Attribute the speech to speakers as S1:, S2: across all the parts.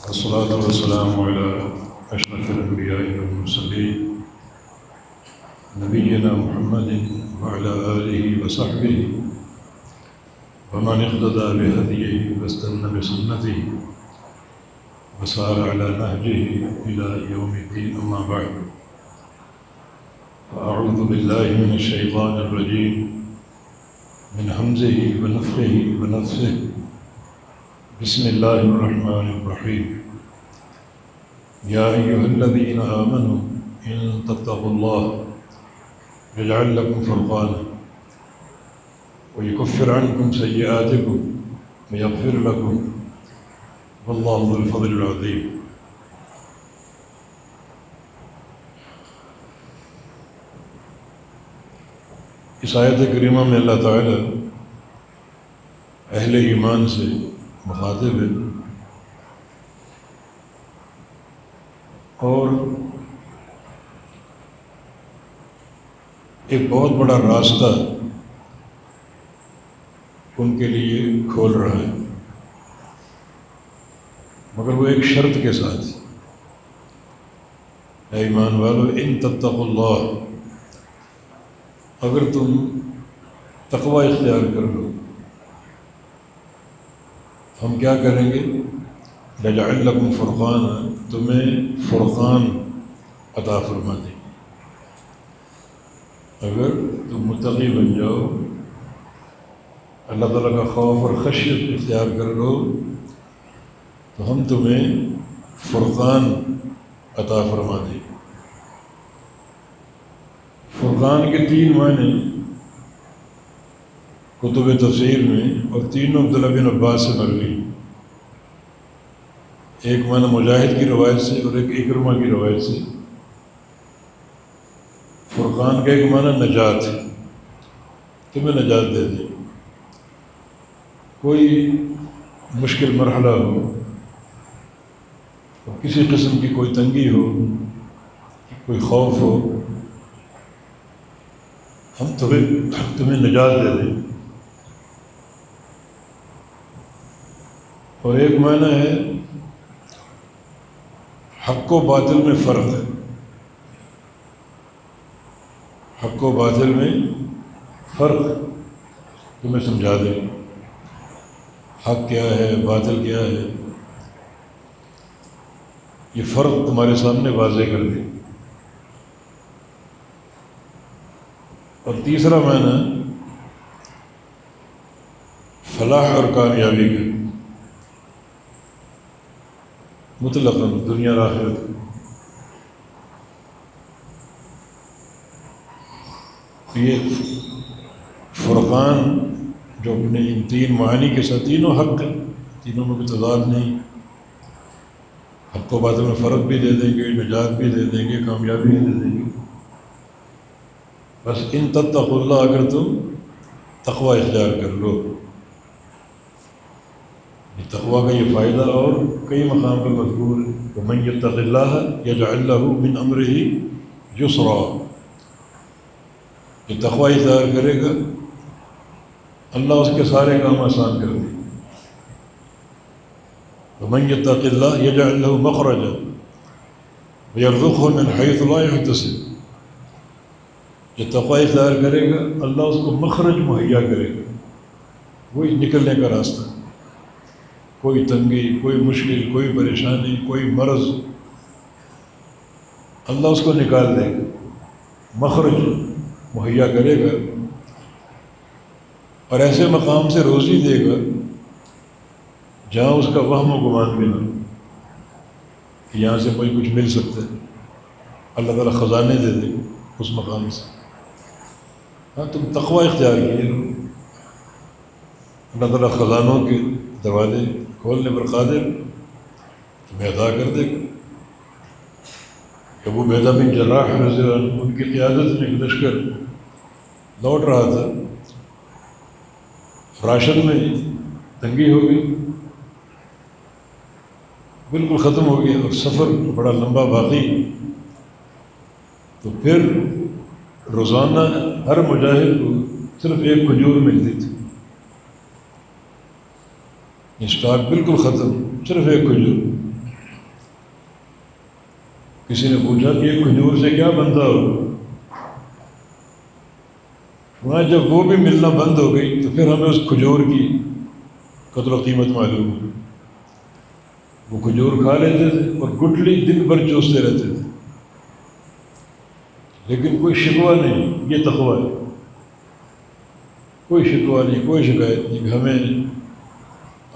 S1: والصلاة والسلام على أشرف الأنبياء والمرسلين نبينا محمد وعلى آله وصحبه ومن اقتدى بهديه واستنى بسنته وسار على نهجه إلى يوم الدين. أما بعد، فأعوذ بالله من الشيطان الرجيم من همزه ونفخه ونفثه. بسم الله الرحمن الرحيم. يا أيها الذين آمنوا إن تتقوا الله يجعل لكم فرقانا ويكفر عنكم سيئاتكم ويغفر لكم والله ذو الفضل العظيم. اس آیت کریمہ میں اللہ تعالی اہل ایمان سے مخاطب ہے اور ایک بہت بڑا راستہ ان کے لیے کھول رہا ہے، مگر وہ ایک شرط کے ساتھ. اے ایمان والو، ان تتقوا اللہ، اگر تم تقوی اختیار کر لو، ہم کیا کریں گے؟ یجعل لکم فرقانا، تمہیں فرقان عطا فرما دیں. اگر تم متقی بن جاؤ، اللہ تعالیٰ کا خوف اور خشیت اختیار کر لو، تو ہم تمہیں فرقان عطا فرما دیں. فرقان کے 3 معنی کتب تفسیر میں، اور تینوں عبداللہ بن عباس سے مروی. ایک معنی مجاہد کی روایت سے اور ایک اکرمہ کی روایت سے. فرقان کا ایک معنی نجات ہے، تمہیں نجات دے دے. کوئی مشکل مرحلہ ہو، کسی قسم کی کوئی تنگی ہو، کوئی خوف ہو، ہم تمہیں نجات دے دیں. اور ایک معنی ہے حق و باطل میں فرق ہے. حق و باطل میں فرق تمہیں سمجھا دیں. حق کیا ہے، باطل کیا ہے، یہ فرق تمہارے سامنے واضح کر دیں. اور تیسرا معنی فلاح اور کامیابی کا، مطلقاً دنیا اور آخرت. یہ فرقان جو اپنے ان 3 معانی کے ساتھ، تینوں حق ہیں، تینوں میں کوئی تضاد نہیں. حق و باطل میں فرق بھی دے دیں گے، نجات بھی دے دیں گے، کامیابی بھی دے دیں گے. بس ان تتقوا اللہ، اگر تم تقوی اختیار کر لو. تقوی کا یہ فائدہ اور کئی مقام پر مذکور ہے. وَمَن يَتَّقِ اللَّهَ يَجْعَل لَّهُ مِنْ أَمْرِهِ يُسْرًا. جو تقوی اختیار کرے گا، اللہ اس کے سارے کام آسان کر دے. وَمَن يَتَّقِ اللَّهَ يَجْعَل لَّهُ مَخْرَجًا وَيَرْزُقْهُ مِنْ حَيْثُ لَا يَحْتَسِبُ. جو تقوی اختیار کرے گا، اللہ اس کو مخرج مہیا کرے گا، وہی نکلنے کا راستہ. کوئی تنگی، کوئی مشکل، کوئی پریشانی، کوئی مرض، اللہ اس کو نکال دے گا، مخرج مہیا کرے گا. اور ایسے مقام سے روزی دے گا جہاں اس کا وہم و گمان بھی نہ ہو کہ یہاں سے کوئی کچھ مل سکتا ہے. اللہ تعالیٰ خزانے دے دے گا اس مقام سے. ہاں، تم تقوی اختیار کیے، اللہ تعالیٰ خزانوں کے دروازے کھولنے پر قادر، تمہیں عطا کر دے گا. ابو عبیدہ بن جراح رضی اللہ عنہ، ان کی قیادت میں ایک لشکر لوٹ رہا تھا. راشن میں تنگی ہو گئی، بالکل ختم ہو گیا، اور سفر بڑا لمبا باقی. تو پھر روزانہ ہر مجاہد کو صرف ایک کھجور ملتی تھی. اسٹاک بالکل ختم، صرف ایک کھجور. کسی نے پوچھا کہ یہ کھجور سے کیا بنتا ہو؟ وہاں جب وہ بھی ملنا بند ہو گئی تو پھر ہمیں اس کھجور کی قدر و قیمت معلوم ہوئی۔ وہ کھجور کھا لیتے تھے اور گٹھلی دن بھر چوستے رہتے تھے، لیکن کوئی شکوہ نہیں۔ یہ تقویٰ ہے، کوئی شکوہ نہیں، کوئی شکایت نہیں کہ ہمیں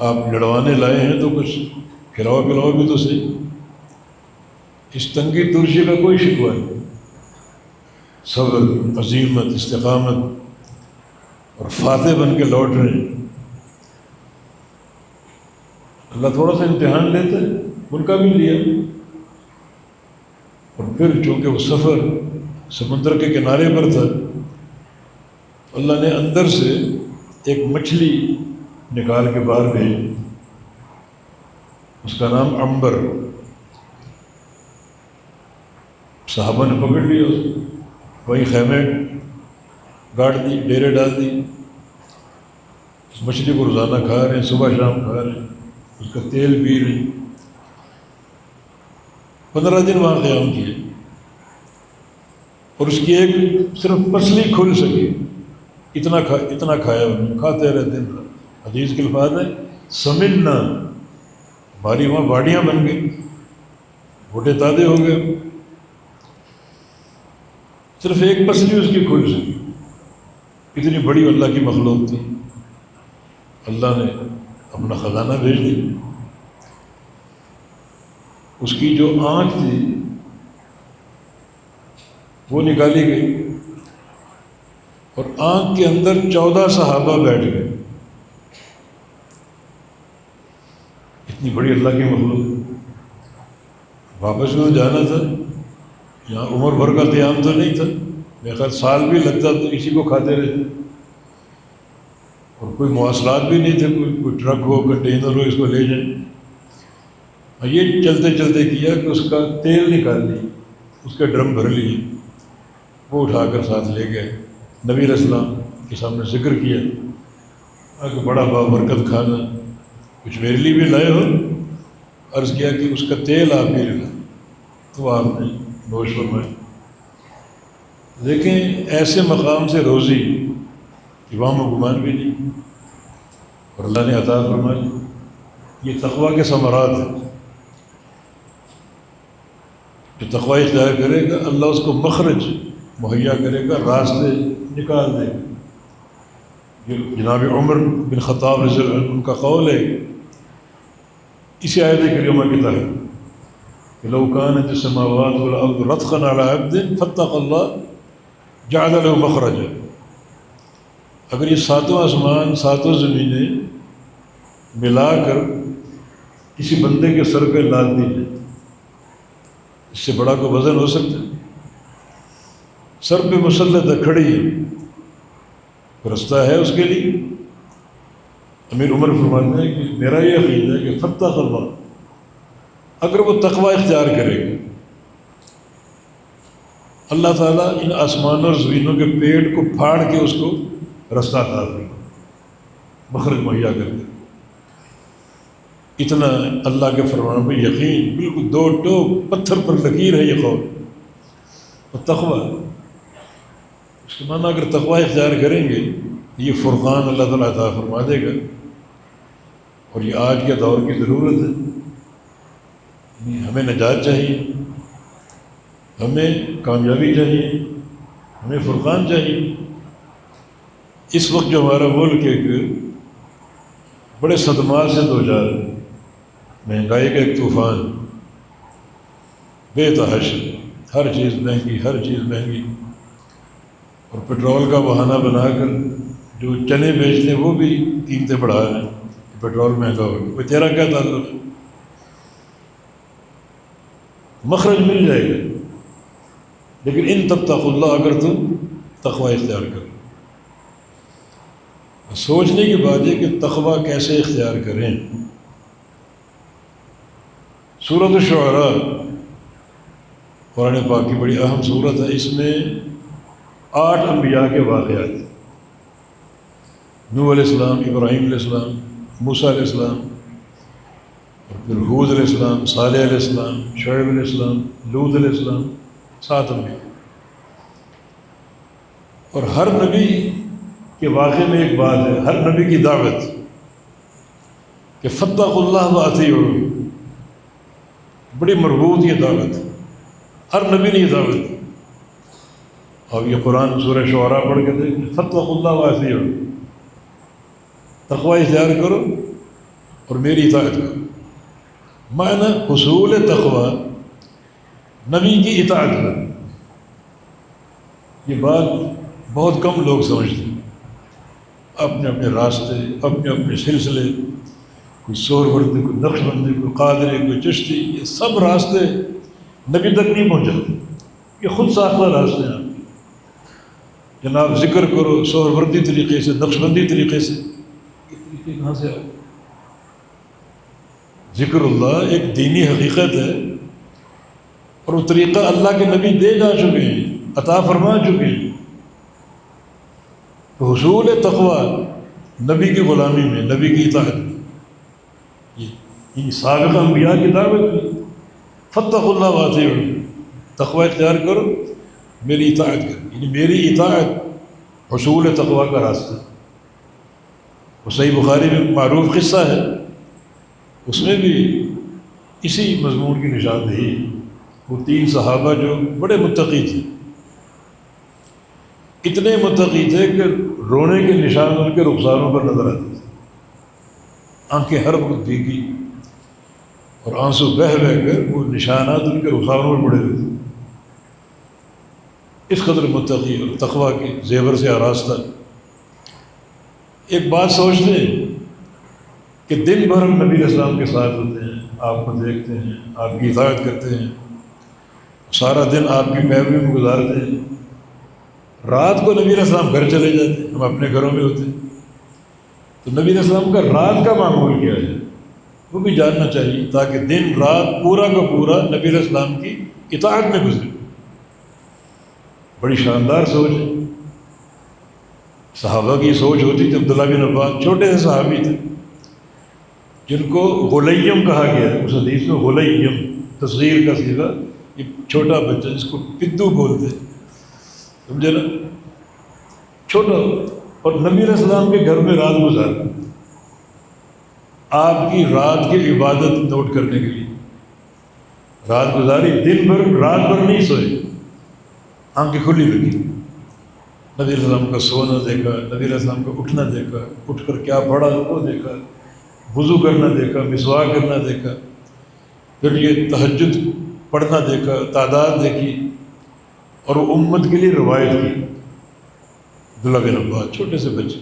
S1: آپ لڑوانے لائے ہیں تو کچھ کھلاؤ پلاؤ بھی تو صحیح۔ اس تنگی ترشی کا کوئی شکوہ نہیں۔ صبر، عزیمت، استقامت اور فاتح بن کے لوٹ رہے ہیں۔ اللہ تھوڑا سا امتحان لیتا ہے، ان کا بھی لیا، اور پھر چونکہ وہ سفر سمندر کے کنارے پر تھا، اللہ نے اندر سے ایک مچھلی نکال کے باہر بھیجی، اس کا نام عنبر۔ صحابہ نے پکڑ لیا، وہیں خیمے گاڑ دی، ڈیرے ڈال دی، اس مچھلی کو روزانہ کھا رہے ہیں، صبح شام کھا رہے ہیں، اس کا تیل پی رہے ہیں۔ 15 دن وہاں قیام کیے اور اس کی ایک صرف پسلی کھل سکی، اتنا کھایا انہوں نے، کھاتے رہے دن رات۔ حدیث کے الفاظ ہیں سمنا، ہماری وہاں باڑیاں بن گئی، موٹے تازے ہو گئے، صرف ایک پسلی اس کی کھل سکی۔ اتنی بڑی اللہ کی مخلوق تھی، اللہ نے اپنا خزانہ بھیج دیا۔ اس کی جو آنکھ تھی وہ نکالی گئی اور آنکھ کے اندر 14 صحابہ بیٹھ گئے۔ اتنی بڑی اللہ کی مخلوق، واپس میں جانا تھا، یہاں عمر بھر کا قیام تو نہیں تھا، میرے خیال سال بھی لگتا تو اسی کو کھاتے رہتے، اور کوئی مواصلات بھی نہیں تھے، کوئی ٹرک ہو، کنٹینر ہو اس کو لے جائیں۔ یہ چلتے چلتے کیا کہ اس کا تیل نکال لی، اس کے ڈرم بھر لیے، وہ اٹھا کر ساتھ لے گئے۔ نبی علیہ السلام کے سامنے ذکر کیا کہ بڑا بابرکت کھانا، کچھ میرے لیے بھی لائے ہو؟ عرض کیا کہ اس کا تیل آپ بھی لائے، تو آپ نے نوش فرمایا۔ لیکن ایسے مقام سے روزی کہ وہاں میں گمان بھی نہیں، اور اللہ نے عطا فرمائی۔ یہ تقویٰ کے ثمرات ہیں۔ جو تقویٰ اختیار کرے گا اللہ اس کو مخرج مہیا کرے گا، راستے نکال دے گا۔ یہ جناب عمر بن خطاب رضی اللہ عنہ ان کا قول ہے اسی آیت کریمہ کی تحت کہ لو كانت السماوات والارض رتقا على عبد فاتقى الله جعل له مخرجا۔ اگر یہ ساتوں آسمان ساتوں زمینیں ملا کر کسی بندے کے سر پہ لاد دی جائے، اس سے بڑا کوئی وزن ہو سکتا ہے؟ سر پہ مسلط ہے، کھڑی ہے، رستہ ہے اس کے لیے۔ امیر عمر فرماتے ہیں کہ میرا یہ عقیدہ ہے کہ فتح اللہ، اگر وہ تقویٰ اختیار کرے گا اللہ تعالیٰ ان آسمانوں اور زمینوں کے پیٹ کو پھاڑ کے اس کو رستہ عطا کرے گا، مخرج مہیا کر دے۔ اتنا اللہ کے فرمان پہ یقین، بالکل دو ٹوک پتھر پر لکیر ہے یہ قول۔ اور تقویٰ، اس کے معنی اگر تقویٰ اختیار کریں گے یہ فرقان اللہ تعالیٰ عطا فرما دے گا، اور یہ آج کے دور کی ضرورت ہے۔ ہمیں نجات چاہیے، ہمیں کامیابی چاہیے، ہمیں فرقان چاہیے۔ اس وقت جو ہمارا ملک ایک بڑے صدمات سے دوچار ہے، مہنگائی کا ایک طوفان، بے تحاشا، ہر چیز مہنگی، ہر چیز مہنگی، اور پیٹرول کا بہانہ بنا کر جو چنے بیچتے ہیں وہ بھی قیمتیں بڑھا رہے ہیں، پیٹرول مہنگا ہو گیا۔ تیرا کیا تعلق ہے؟ مخرج مل جائے گا، لیکن ان تتقوا اللہ، اگر تم تقوی اختیار کرو۔ سوچنے کی بات ہے کہ تقوی کیسے اختیار کریں۔ سورۃ الشعراء قرآن پاک کی بڑی اہم سورت ہے، اس میں 8 انبیاء کے واقعات، نوح علیہ السلام، ابراہیم علیہ السلام، موسیٰ علیہ السلام، اور پھر حود علیہ السلام، صالح علیہ السلام، شعیب علیہ السلام، لوط علیہ السلام، 7 انبیاء۔ اور ہر نبی کے واقعے میں ایک بات ہے، ہر نبی کی دعوت کہ فاتقوا اللہ واطیعون، بڑی مربوط یہ دعوت، ہر نبی نے یہ دعوت دی۔ اور یہ قرآن سورہ شعراء پڑھ کے دیکھیں، فاتقوا اللہ واطیعون، تقوی اختیار کرو اور میری اطاعت کرو۔ معنی حصول تقوی نبی کی اطاعت کرو۔ یہ بات بہت کم لوگ سمجھتے ہیں، اپنے اپنے راستے، اپنے اپنے سلسلے، کوئی سہروردی، کوئی نقش بندی، کوئی قادری، کوئی چشتی، یہ سب راستے نبی تک نہیں پہنچاتے، یہ خود ساختہ راستے ہیں۔ جناب ذکر کرو سہروردی طریقے سے، نقش بندی طریقے سے، یہ طریقے کہاں سے آئے؟ ذکر اللہ ایک دینی حقیقت ہے، اور وہ طریقہ اللہ کے نبی دے جا چکے ہیں، عطا فرما چکے ہیں۔ تو حصول تقوی نبی کی غلامی میں، نبی کی اطاعت میں، یہ سابقہ انبیاء کی دعوت میں، فاتقوا اللہ واطیعون، تقوی اختیار کرو، میری اطاعت کرو، یعنی میری اطاعت حصول تقوی کا راستہ۔ وہ صحیح بخاری میں معروف قصہ ہے، اس میں بھی اسی مضمون کی نشاندہی۔ وہ 3 صحابہ جو بڑے متقی تھے، اتنے متقی تھے کہ رونے کے نشان ان کے رخساروں پر نظر آتے تھے، آنکھیں ہر وقت بھیگی اور آنسو بہہ کر وہ نشانات ان کے رخساروں پر پڑے ہوئے تھے۔ اس قدر متقی اور تقوی کے زیور سے آراستہ۔ ایک بات سوچتے ہیں کہ دن بھر ہم نبی علیہ السلام کے ساتھ ہوتے ہیں، آپ کو دیکھتے ہیں، آپ کی اطاعت کرتے ہیں، سارا دن آپ کی پیروی میں گزارتے ہیں، رات کو نبی علیہ السلام گھر چلے جاتے ہیں، ہم اپنے گھروں میں ہوتے ہیں، تو نبی علیہ السلام کا رات کا معمول کیا ہے وہ بھی جاننا چاہیے، تاکہ دن رات پورا کا پورا نبی علیہ السلام کی اطاعت میں گزرے۔ بڑی شاندار سوچ ہے۔ صحابہ کی سوچ ہوتی تھی۔ عبداللہ بن عباس چھوٹے سے صحابی تھے جن کو غلیم کہا گیا ہے، اس حدیث میں غلیم تصغیر کا صیغہ، یہ چھوٹا بچہ جس کو پدو بولتے ہیں، سمجھے نا، چھوٹا، اور نبی علیہ السلام کے گھر میں رات گزار، آپ کی رات کی عبادت نوٹ کرنے کے لیے رات گزاری، دن بھر رات بھر نہیں سوئے، آنکھیں کھلی رکھی، نبی علیہ السلام کا سونا دیکھا، نبی علیہ السلام کا اٹھنا دیکھا، اٹھ کر کیا پڑھا وہ دیکھا، وضو کرنا دیکھا، مسواک کرنا دیکھا، پھر یہ تہجد پڑھنا دیکھا، تعداد دیکھی، اور وہ امت کے لیے روایت کی۔ عبداللہ بن عباس چھوٹے سے بچے،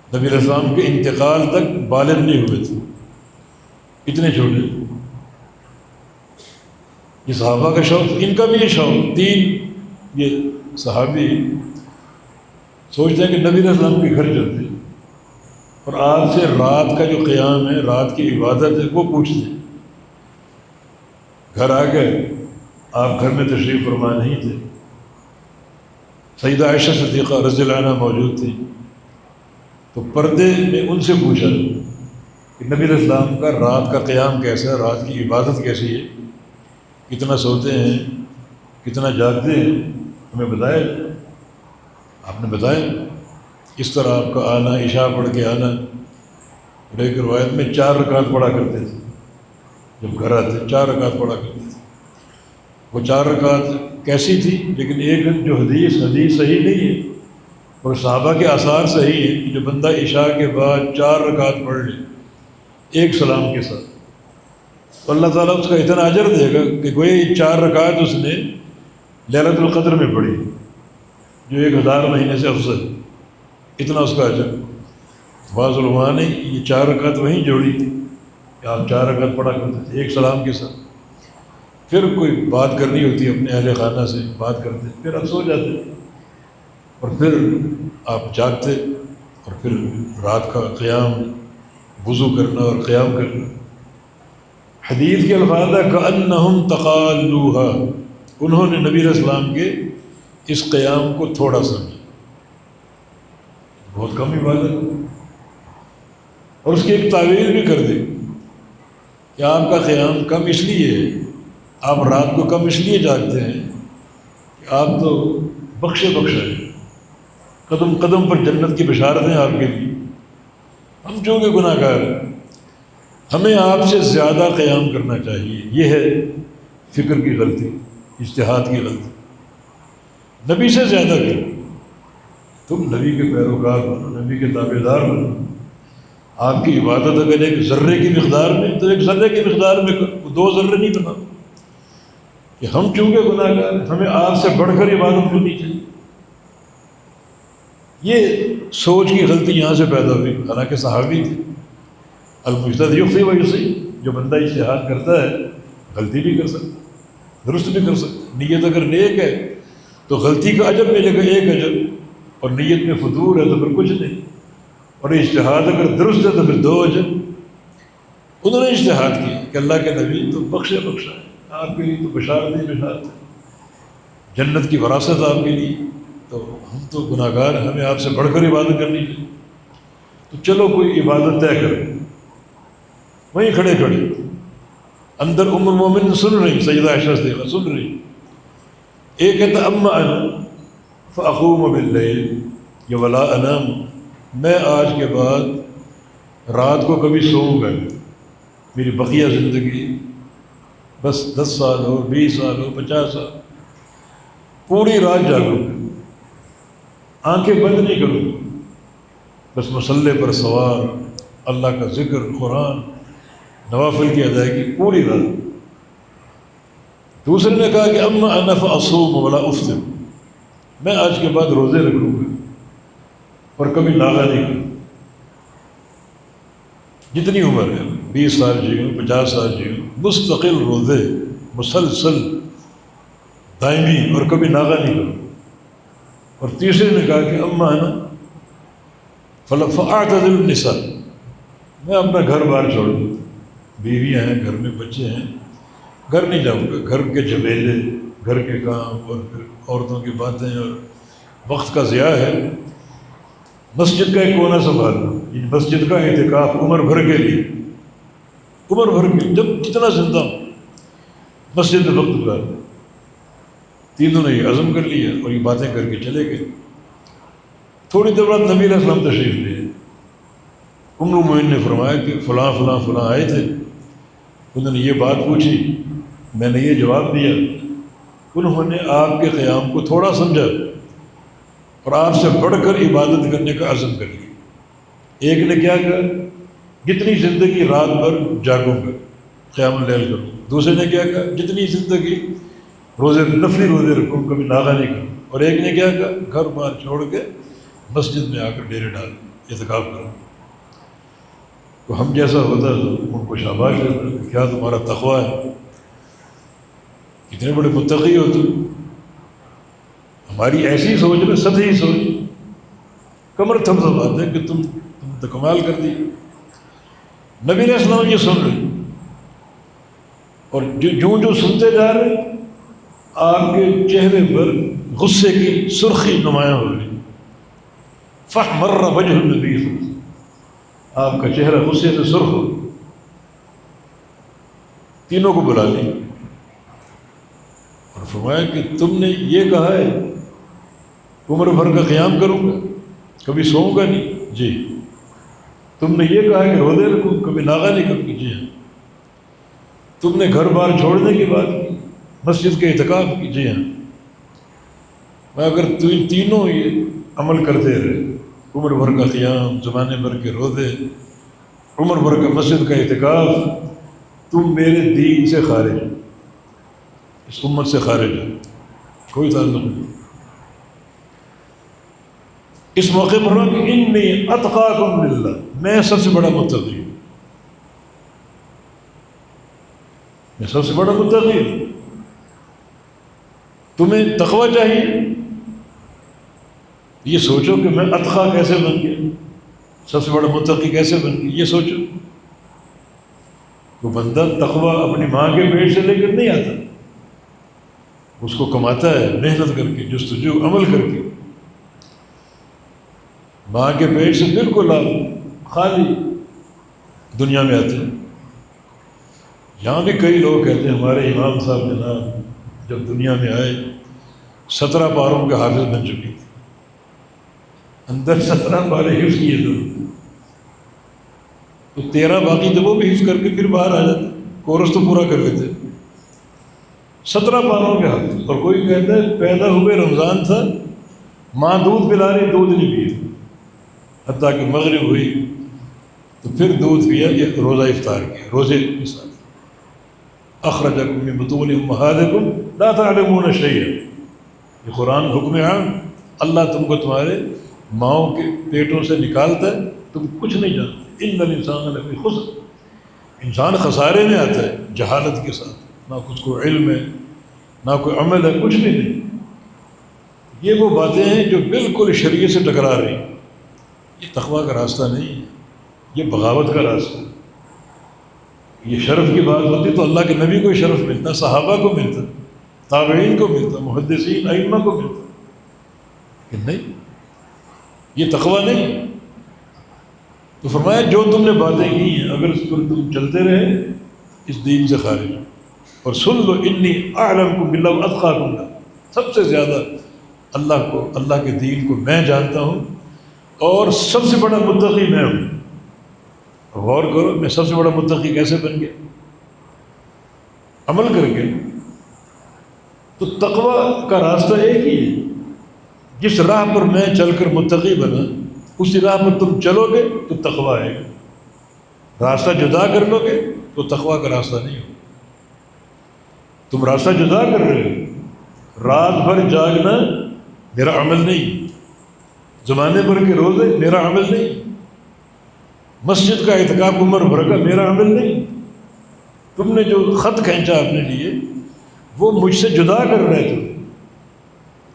S1: نبی علیہ السلام کے انتقال تک بالغ نہیں ہوئے تھے، اتنے چھوٹے۔ یہ صحابہ کا شوق، ان کا بھی یہ شوق، 3 یہ صحابی سوچتے ہیں کہ نبی علیہ السلام کے گھر چلتے اور آپ سے رات کا جو قیام ہے، رات کی عبادت ہے، وہ پوچھتے ہیں۔ گھر آ گئے، آپ گھر میں تشریف فرما نہیں تھے، سیدہ عائشہ صدیقہ رضی اللہ عنہ موجود تھی، تو پردے میں ان سے پوچھا کہ نبی علیہ السلام کا رات کا قیام کیسا ہے، رات کی عبادت کیسی ہے، کتنا سوتے ہیں، کتنا جاگتے ہیں، ہمیں بتایا۔ آپ نے بتایا اس طرح آپ کا آنا، عشاء پڑھ کے آنا، اور ایک روایت میں 4 رکعت پڑھا کرتے تھے، جب گھر آتے 4 رکعت پڑھا کرتے تھے۔ وہ 4 رکعت کیسی تھی، لیکن ایک جو حدیث صحیح نہیں ہے، اور صحابہ کے آثار صحیح ہے کہ جو بندہ عشاء کے بعد 4 رکعت پڑھ لے ایک سلام کے ساتھ، تو اللہ تعالیٰ اس کا اتنا اجر دے گا کہ گویا 4 رکعت اس نے لیلۃ القدر میں پڑھی، جو 1000 مہینے سے افضل، اتنا اس کا اجر۔ بعض علماء نے یہ 4 رکعت وہیں جوڑی تھی کہ آپ 4 رکعت پڑھا کرتے تھے ایک سلام کے ساتھ، پھر کوئی بات کرنی ہوتی ہے اپنے اہل خانہ سے، بات کرتے، پھر آپ سو جاتے، اور پھر آپ جاگتے، اور پھر رات کا قیام، وضو کرنا اور قیام کرنا۔ حدیث کے الفاظ ہے کأنہم تقالوہا، انہوں نے نبی علیہ السلام کے اس قیام کو تھوڑا سمجھا، بہت کم عبادت، اور اس کی ایک تعویل بھی کر دی کہ آپ کا قیام کم اس لیے ہے، آپ رات کو کم اس لیے جاگتے ہیں کہ آپ تو بخشے بخشے ہیں، قدم قدم پر جنت کی بشارتیں آپ کے لیے، ہم چونکہ گناہ گار ہیں، ہمیں آپ سے زیادہ قیام کرنا چاہیے۔ یہ ہے فکر کی غلطی، اجتہاد کی غلطی، نبی سے زیادہ کرو، تم نبی کے پیروکار بنو، نبی کے تابع دار بنو، آپ کی عبادت اگر ایک ذرے کی مقدار میں تو ایک ذرے کی مقدار میں کرو، 2 ذرے نہیں بناؤ کہ ہم چونکہ گناہ گار ہیں ہمیں آپ سے بڑھ کر عبادت کرنی چاہیے۔ یہ سوچ کی غلطی یہاں سے پیدا ہوئی، حالانکہ صحابی تھے، المجتہد یخطئ و یصیب، جو بندہ اجتہاد کرتا ہے غلطی بھی کر سکتا، درست بھی کر سکتا، نیت اگر نیک ہے تو غلطی کا اجر ملے گا 1 اجر، اور نیت میں فطور ہے تو پھر کچھ نہیں، اور اجتہاد اگر درست ہے تو پھر 2 اجر۔ انہوں نے اجتہاد کیا کہ اللہ کے نبی تو بخشے بخشا ہے، آپ کے لیے تو بشارت ہی بشارت ہے، جنت کی وراثت آپ کے لیے، تو ہم تو گناہ گار ہیں، ہمیں آپ سے بڑھ کر عبادت کرنی چاہیے، تو چلو کوئی عبادت طے کرے۔ وہیں کھڑے کھڑے اندر ام المومن سن رہی، سیدہ عائشہ صدیقہ سن رہی، ایک کہتا اما انا فاقوم باللیل یا ولا انام، میں آج کے بعد رات کو کبھی سوؤں گا نہیں، میری بقیہ زندگی بس 10 سال ہو، 20 سال ہو، 50 سال، پوری رات جاگوں گا، آنکھیں بند نہیں کروں گا، بس مصلی پر سوار، اللہ کا ذکر، قرآن، نوافل کی ادائیگی پوری رات۔ دوسرے نے کہا کہ اما انا فاصوم ولا افطر، میں آج کے بعد روزے رکھوں گا اور کبھی ناغہ نہیں کروں، جتنی عمر ہے 20 سال جیوں، 50 سال جیوں، مستقل روزے، مسلسل دائمی، اور کبھی ناغہ نہیں کروں۔ اور تیسرے نے کہا کہ اما انا فاعتزل النساء، میں اپنا گھر بار چھوڑ دوں، بیویاں ہیں، گھر میں بچے ہیں، گھر نہیں جاؤں گا، گھر کے جھمیلے، گھر کے کام، اور پھر عورتوں کی باتیں، اور وقت کا ضیاع ہے۔ مسجد کا ایک کونا سنبھالنا، مسجد کا اعتکاف عمر بھر کے لیے، عمر بھر کے، جب جتنا زندہ ہوں مسجد میں وقت گزارنا۔ تینوں نے یہ عزم کر لیا اور یہ باتیں کر کے چلے گئے۔ تھوڑی دیر بعد نبی علیہ السلام تشریف لے، ام المؤمنین نے فرمایا کہ فلاں فلاں فلاں آئے تھے، انہوں نے یہ بات پوچھی، میں نے یہ جواب دیا، انہوں نے آپ کے قیام کو تھوڑا سمجھا اور آپ سے بڑھ کر عبادت کرنے کا عزم کر لیا۔ ایک نے کیا کہا، جتنی زندگی رات بھر جاگوں گا، قیام اللیل کروں، دوسرے نے کیا کہا، جتنی زندگی روزے، نفلی روزے رکھوں، کبھی ناغہ نہیں کروں، اور ایک نے کیا کہا، گھر بار چھوڑ کے مسجد میں آ کر ڈیرے ڈال اعتکاف کروں۔ تو ہم جیسا ہوتا تو ان کو شاباش دیتا کہ کیا تمہارا تقویٰ ہے، کتنے بڑے متقی ہو تم۔ ہماری ایسی سوچ میں، سطحی سوچ، کمر تھم سماتے ہیں کہ تم تو کمال کر دی۔ نبی علیہ السلام یہ سن رہے، اور جو سنتے جا رہے، آپ کے چہرے پر غصے کی سرخی نمایاں ہو رہی، فاحمر وجہ النبی، آپ کا چہرہ غصے سے سرخ ہو۔ تینوں کو بلا لیا اور فرمایا کہ تم نے یہ کہا ہے عمر بھر کا قیام کروں گا، کبھی سوؤں گا نہیں، جی۔ تم نے یہ کہا کہ روزے رکھوں، کبھی ناغہ نہیں کروں گی، جی ہاں۔ تم نے گھر بار چھوڑنے کی بات کی، مسجد کے اعتکاف کی، جی ہاں۔ اگر تینوں یہ عمل کرتے رہے، عمر بھر کا قیام، زمانے بھر کے روزے، عمر بھر کا مسجد کا اعتکاف، تم میرے دین سے خارج ہو، اس امت سے خارج ہو، کوئی تعلق نہیں۔ اس موقع پر کہ انی اتقاکم للہ، میں سب سے بڑا متقی ہوں، میں سب سے بڑا متقی ہوں۔ تمہیں تقویٰ چاہیے، یہ سوچو کہ میں اتقیٰ کیسے بن گیا، سب سے بڑا متقی کیسے بن گیا، یہ سوچو۔ وہ بندہ تقویٰ اپنی ماں کے پیٹ سے لے کر نہیں آتا، اس کو کماتا ہے محنت کر کے، جستجو، عمل کر کے۔ ماں کے پیٹ سے بالکل آپ خالی دنیا میں آتے ہیں، یہاں بھی کئی لوگ کہتے ہیں ہمارے امام صاحب جناب جب دنیا میں آئے 17 پاروں کے حافظ بن چکی تھی، اندر 17 پارے حفظ کیے تھے، تو 13 باقی تھے وہ بھی حفظ کر کے پھر باہر آ جاتے، کورس تو پورا کر لیتے۔ 17 پاروں کے حافظ، اور کوئی کہتا ہے پیدا ہوئے رمضان تھا، ماں دودھ پلا رہی، دودھ نہیں پیا، حتیٰ کہ مغرب ہوئی تو پھر دودھ پیا، یہ روزہ افطار کیا، روزے کے ساتھ۔ اخرجکم من بطون امہاتکم لا تعلمون شیئا، یہ قرآن حکم عام، اللہ تم کو تمہارے ماؤں کے پیٹوں سے نکالتا ہے، تم کچھ نہیں جانتے۔ ان الانسان لفی خسر، انسان خسارے میں آتا ہے جہالت کے ساتھ، نہ کچھ کو علم ہے نہ کوئی عمل ہے، کچھ بھی نہیں۔ یہ وہ باتیں ہیں جو بالکل شریعت سے ٹکرا رہی ہیں، یہ تقویٰ کا راستہ نہیں ہے، یہ بغاوت کا راستہ ہے۔ یہ شرف کی بات ہوتی تو اللہ کے نبی کو شرف ملتا، صحابہ کو ملتا، تابعین کو ملتا، محدثین ائمہ کو ملتا، کہ نہیں، یہ تقویٰ نہیں۔ تو فرمایا جو تم نے باتیں کی ہیں اگر اس پر تم چلتے رہے اس دین سے خارج، اور سن لو انی اعلمکم باللہ واتقاکم لہ، سب سے زیادہ اللہ کو، اللہ کے دین کو میں جانتا ہوں، اور سب سے بڑا متقی میں ہوں۔ غور کرو میں سب سے بڑا متقی کیسے بن گیا؟ عمل کر کے۔ تو تقویٰ کا راستہ ایک ہی ہے، جس راہ پر میں چل کر متقی بنا اسی راہ پر تم چلو گے تو تقویٰ آئے گا۔ راستہ جدا کر لو گے تو تقویٰ کا راستہ نہیں ہوگا۔ تم راستہ جدا کر رہے ہو، رات بھر جاگنا میرا عمل نہیں، زمانے بھر کے روزے میرا عمل نہیں، مسجد کا اعتکاف عمر بھر کا میرا عمل نہیں۔ تم نے جو خط کھینچا اپنے لیے وہ مجھ سے جدا کر رہے تھے،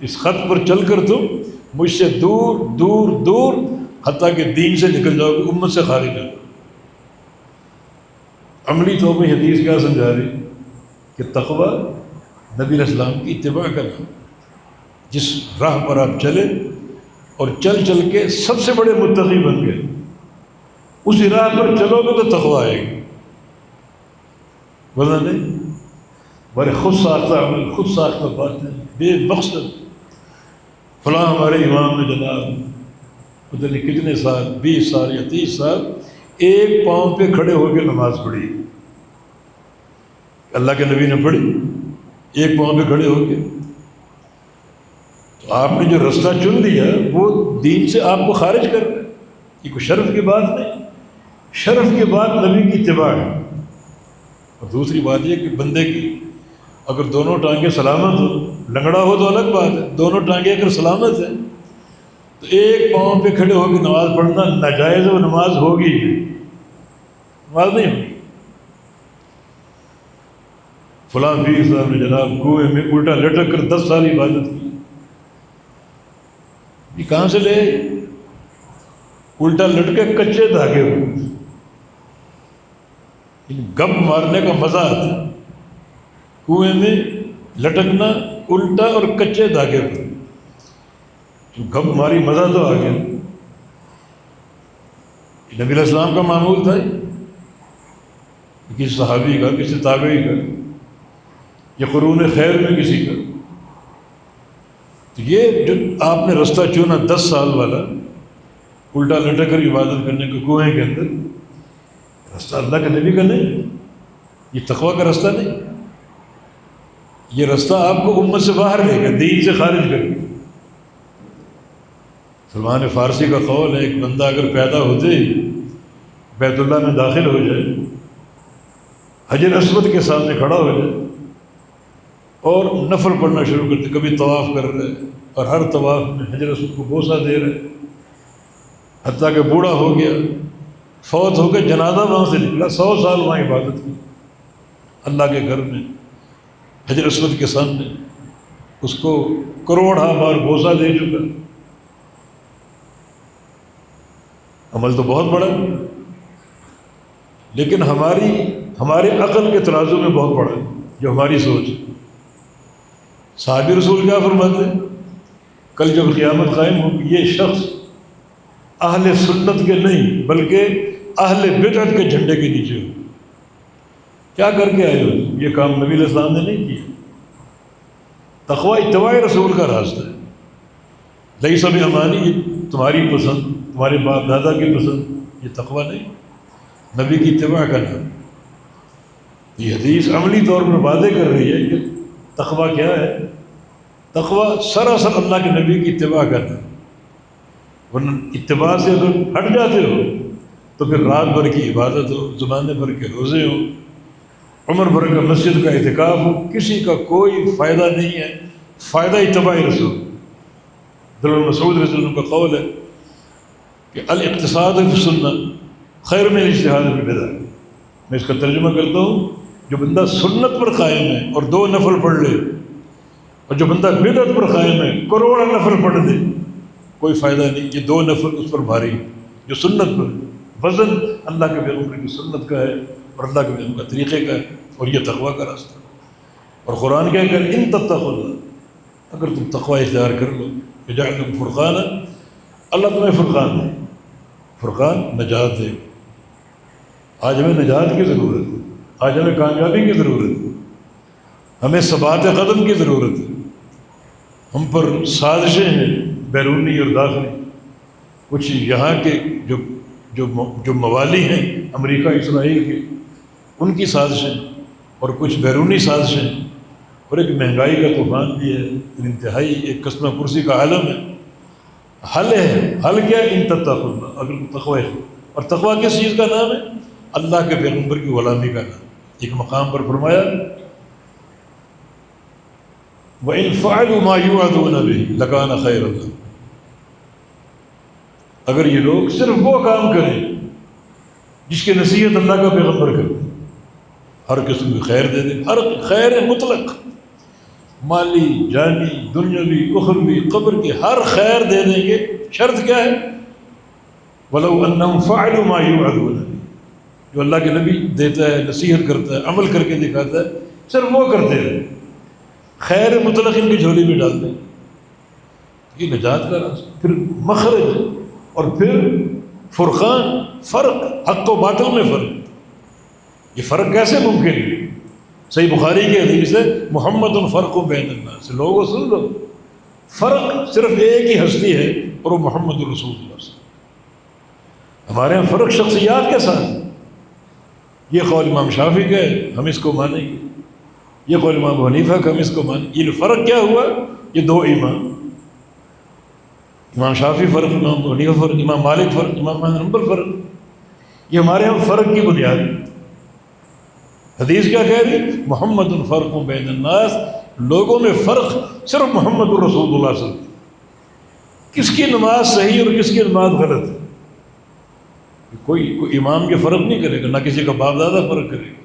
S1: اس خط پر چل کر تم مجھ سے دور دور دور حتیٰ کہ دین سے نکل جاؤ گے، امت سے خارج ہو۔ عملی طور پر حدیث کیا سمجھا رہی کہ تقویٰ نبی علیہ السلام کی اتباع کرنا، جس راہ پر آپ چلے اور چل چل کے سب سے بڑے متقی بن گئے، اسی راہ پر چلو گے تو تقویٰ آئے گی، ورنہ نہیں۔ بڑے خود ساختہ عمل، خود ساختہ باتیں، بے مقصد۔ فلاں ہمارے امام نے جناب پتہ نہیں کتنے سال، 20 سال یا 30 سال ایک پاؤں پہ کھڑے ہو کے نماز پڑھی، اللہ کے نبی نے پڑھی ایک پاؤں پہ کھڑے ہو کے۔ تو آپ نے جو رستہ چن لیا وہ دین سے آپ کو خارج کر رہا ہے، یہ کوئی شرف کی بات نہیں، شرف کی بات نبی کی اتباع ہے۔ اور دوسری بات یہ کہ بندے کی اگر دونوں ٹانگیں سلامت ہو، لنگڑا ہو تو الگ بات ہے، دونوں ٹانگیں اگر سلامت ہیں تو ایک پاؤں پہ کھڑے ہو کے نماز پڑھنا ناجائز و نماز ہوگی، نماز نہیں ہوگی۔ فلاں پیر صاحب نے جناب کنویں میں الٹا لٹک کر 10 سال عبادت کی، یہ کہاں سے لے؟ الٹا لٹکے کچے دھاگے ہو، گپ مارنے کا مزہ آتا ہے، کنویں میں لٹکنا الٹا اور کچے دھاگے پر، جو گپ ماری مزہ تو آ گیا۔ نبی علیہ السلام کا معمول تھا، کسی صحابی کا، کسی تابعی کا، یا قرون خیر میں کسی کا۔ تو یہ جو آپ نے رستہ چنا 10 سال والا الٹا لٹک کر عبادت کرنے کو کنویں کے اندر، راستہ اللہ کے نبی کا نہیں، یہ تقویٰ کا راستہ نہیں، یہ راستہ آپ کو امت سے باہر لے گا، دین سے خارج کرے گا۔ سلمان فارسی کا قول ہے، ایک بندہ اگر پیدا ہوتے ہی بیت اللہ میں داخل ہو جائے، حجر اسود کے سامنے کھڑا ہو جائے اور نفل پڑھنا شروع کرتے، کبھی طواف کر رہے اور ہر طواف میں حجر اسود کو بوسہ دے رہے، حتیٰ کہ بوڑھا ہو گیا، فوت ہو کے جنازہ وہاں سے نکلا، 100 سال وہاں عبادت کی اللہ کے گھر میں حجر اسود کے سامنے، اس کو کروڑا بار بوسہ دے چکا، عمل تو بہت بڑا ہے، لیکن ہمارے عقل کے ترازو میں بہت بڑا ہے جو ہماری سوچ ہے۔ صحابی رسول کیا فرماتے ہیں؟ کل جب قیامت قائم ہوگی یہ شخص اہل سنت کے نہیں بلکہ اہل بدعت کے جھنڈے کے نیچے ہو، کیا کر کے آئے ہو؟ یہ کام نبی علیہ السلام نے نہیں کیا۔ تقویٰ اتباع رسول کا راستہ ہے، لیس بامانی، یہ تمہاری پسند، تمہارے باپ دادا کی پسند، یہ تقویٰ نہیں، نبی کی اتباع کا نام۔ یہ حدیث عملی طور پر واضح کر رہی ہے کہ تقویٰ کیا ہے۔ تقویٰ سراسر اللہ کے نبی کی اتباع کرنا، ورنہ اتباع سے اگر ہٹ جاتے ہو تو پھر رات بھر کی عبادت ہو، زمانے بھر کے روزے ہو، عمر بھر کا مسجد کا اعتکاف ہو، کسی کا کوئی فائدہ نہیں ہے۔ فائدہ اتباع رسول۔ عبداللہ مسعود رضی اللہ عنہ کا قول ہے کہ الاقتصاد فی السنہ خیر من الاجتہاد فی البدع۔ میں اس کا ترجمہ کرتا ہوں، جو بندہ سنت پر قائم ہے اور 2 نفل پڑھ لے، اور جو بندہ بدعت پر قائم ہے کروڑوں نفل پڑھ دے، کوئی فائدہ نہیں۔ یہ 2 نفل اس پر بھاری، جو سنت پر وزن اللہ کے پیغمبر کی سنت کا ہے اور اللہ کے پیغمبر کا طریقے کا ہے، اور یہ تقویٰ کا راستہ۔ اور قرآن کیا کہ ان تتقوا اللہ، اگر تم تقویٰ اختیار کر لو، یجعل لکم فرقانا، اللہ تمہیں فرقان دے، فرقان نجات دے۔ آج ہمیں نجات کی ضرورت ہے، آج ہمیں کامیابی کی ضرورت ہے، ہمیں ثبات قدم کی ضرورت ہے۔ ہم پر سازشیں ہیں بیرونی اور داخلی، کچھ یہاں کے جو موالی ہیں امریکہ اسرائیل کے، ان کی سازشیں، اور کچھ بیرونی سازشیں، اور ایک مہنگائی کا طوفان بھی ہے، انتہائی ایک قسمہ پرسی کا عالم ہے۔ حل ہے، حل کیا ہے؟ ان تتقوا اللہ، اگر تقوی ہے۔ اور تقوی کس چیز کا نام ہے؟ اللہ کے پیغمبر کی غلامی کا نام۔ ایک مقام پر فرمایا وَإِنْ فَعَلُوا مَا يُوعَظُونَ بِهِ لَكَانَ خَيْرًا لَهُمْ، اگر یہ لوگ صرف وہ کام کریں جس کی نصیحت اللہ کا پیغمبر کرتے، ہر قسم کی خیر دے دیں، ہر خیر مطلق، مالی، جانی، دنیاوی، اخروی، قبر کی ہر خیر دے دیں گے۔ شرط کیا ہے؟ وَلَوْ أَنَّهُمْ فَعَلُوا مَا يُوعَظُونَ بِهِ، جو اللہ کے نبی دیتا ہے، نصیحت کرتا ہے، عمل کر کے دکھاتا ہے، صرف وہ کرتے ہیں، خیر مطلق ان کی جھولی میں ڈال دیں، یہ نجات کا راستہ، پھر مخرج، اور پھر فرقان، فرق، حق و باطل میں فرق۔ یہ فرق کیسے ممکن ہے؟ صحیح بخاری کی حدیث ہے محمد فرق بین الناس، لوگوں سن لو، فرق صرف ایک ہی ہستی ہے اور وہ محمد رسول اللہ صلی اللہ علیہ وسلم۔ ہمارے یہاں فرق شخصیات کے ساتھ، یہ قول امام شافعی کا ہے، ہم اس کو مانیں گے، یہ قول امام ابو حنیفہ کا، ہم اس کو مانیں گے۔ یہ فرق کیا ہوا؟ یہ 2 امام، امام شافعی فرق، امام ابو حنیفہ فرق، امام مالک فرق، امام احمد بن حنبل فرق، یہ ہمارے یہاں فرق کی بنیاد ہے۔ حدیث کیا کہہ رہی؟ محمد فرق بین الناس، لوگوں میں فرق صرف محمد رسول اللہ صلی اللہ علیہ وسلم، کس کی نماز صحیح اور کس کی نماز غلط ہے۔ کوئی امام کے فرق نہیں کرے گا، نہ کسی کا باپ دادا فرق کرے گا،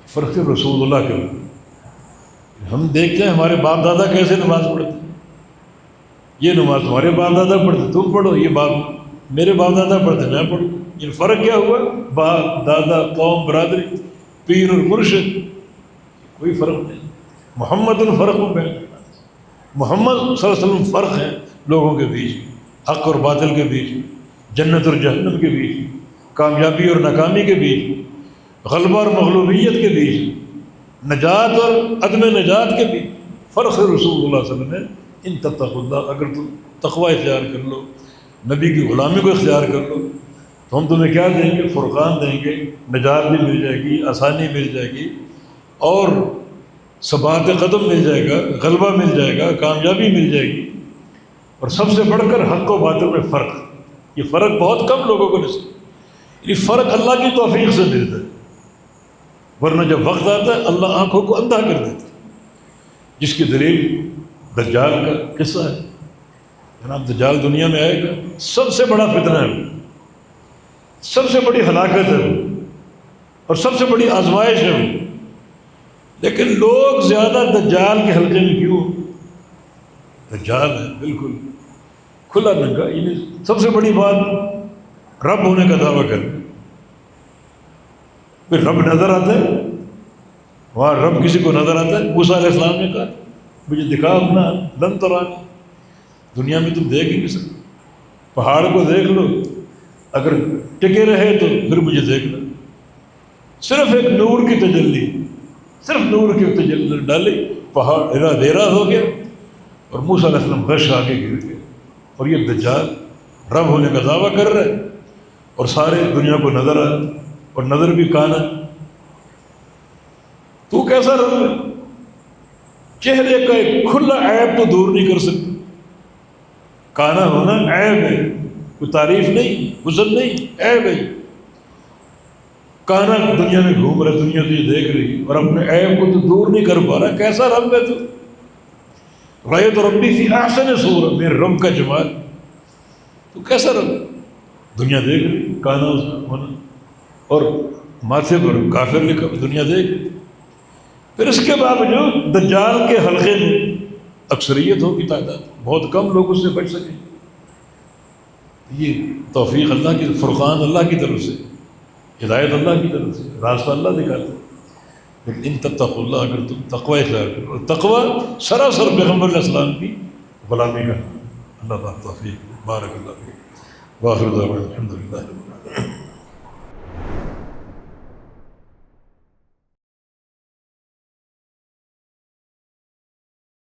S1: فرق صرف رسول اللہ کرے گا۔ ہم دیکھتے ہیں ہمارے باپ دادا کیسے نماز پڑھتے ہیں، یہ نماز تمہارے باپ دادا پڑھتے تم پڑھو، یہ میرے باپ دادا پڑھتے میں پڑھوں۔ یہ فرق کیا ہوا؟ باپ دادا، قوم، برادری، پیر اور مرشد، کوئی فرق نہیں۔ محمد الفرق بین الناس، محمد صلی اللہ علیہ وسلم فرق ہے لوگوں کے بیچ، حق اور باطل کے بیچ، جنت اور جہنم کے بیچ، کامیابی اور ناکامی کے بیچ، غلبہ اور مغلوبیت کے بیچ، نجات اور عدم نجات کے بیچ فرق ہے۔ رسول اللہ صلی اللہ علیہ وسلم نے ان تتقوا اللہ، اگر تم تقوی اختیار کر لو، نبی کی غلامی کو اختیار کر لو، تو ہم تمہیں کیا دیں گے؟ فرقان دیں گے، نجات بھی مل جائے گی، آسانی مل جائے گی، اور ثبات قدم مل جائے گا، غلبہ مل جائے گا، کامیابی مل جائے گی۔ اور سب سے بڑھ کر حق و باطل میں فرق، یہ فرق بہت کم لوگوں کو نصیب، یہ فرق اللہ کی توفیق سے ملتا ہے، ورنہ جب وقت آتا ہے اللہ آنکھوں کو اندھا کر دیتا ہے، جس کی دلیل دجال کا قصہ ہے۔ جناب دجال دنیا میں آئے گا، سب سے بڑا فتنہ ہے، سب سے بڑی ہلاکت ہے اور سب سے بڑی آزمائش ہے وہ، لیکن لوگ زیادہ دجال کے حلقے میں کیوں؟ دجال ہے بالکل کھلا ننگا، یعنی سب سے بڑی بات رب ہونے کا دعویٰ کر، پھر رب نظر آتا ہے، وہاں رب کسی کو نظر آتا ہے؟ موسیٰ علیہ السلام نے کہا مجھے دکھا اپنا لن ترانی، دنیا میں تم دیکھ ہی نہیں سکتے، پہاڑ کو دیکھ لو، اگر ٹکے رہے تو پھر مجھے دیکھنا، صرف ایک نور کی تجلی، صرف نور کی تجلی ڈالی، پہاڑ ہرا دیرا ہو گیا اور موسیٰ علیہ السلام غش آگے گر گئے۔ اور یہ دجال رب ہونے کا دعویٰ کر رہا ہے اور سارے دنیا کو نظر آ، اور نظر بھی کانا۔ تو کیسا رب ہے؟ چہرے کا ایک کھلا عیب تو دور نہیں کر سکتا۔ کانا ہونا عیب ہے، کوئی تعریف نہیں، حسن نہیں، عیب ہے۔ کانا دنیا میں گھوم رہا، دنیا تجھے دیکھ رہی اور اپنے عیب کو تو دور نہیں کر پا رہا۔ کیسا رب ہے تو؟ رأیت ربی فی احسن صورت، میرے رب کا جمال۔ تو کیسا رب؟ دنیا دیکھ رہی، کانا ہونا، اور ماتھے پر کافر لکھا، دنیا دیکھ رہی۔ پھر اس کے باوجود دجال کے حلقے میں اکثریت ہو کی تعداد، بہت کم لوگ اس سے بچ سکیں۔ یہ توفیق اللہ کی، فرقان اللہ کی طرف سے، ہدایت اللہ کی طرف سے، راستہ اللہ دکھاتا ہے۔ لیکن ان تتقوا اللہ، اگر تم تقوی اختیار کرو، اور تقوی سراسر پیغمبر علیہ السلام کی غلامی کا، اللہ تعالیٰ توفیق، بارک اللہ فیک، وآخر دعوانا الحمدللہ۔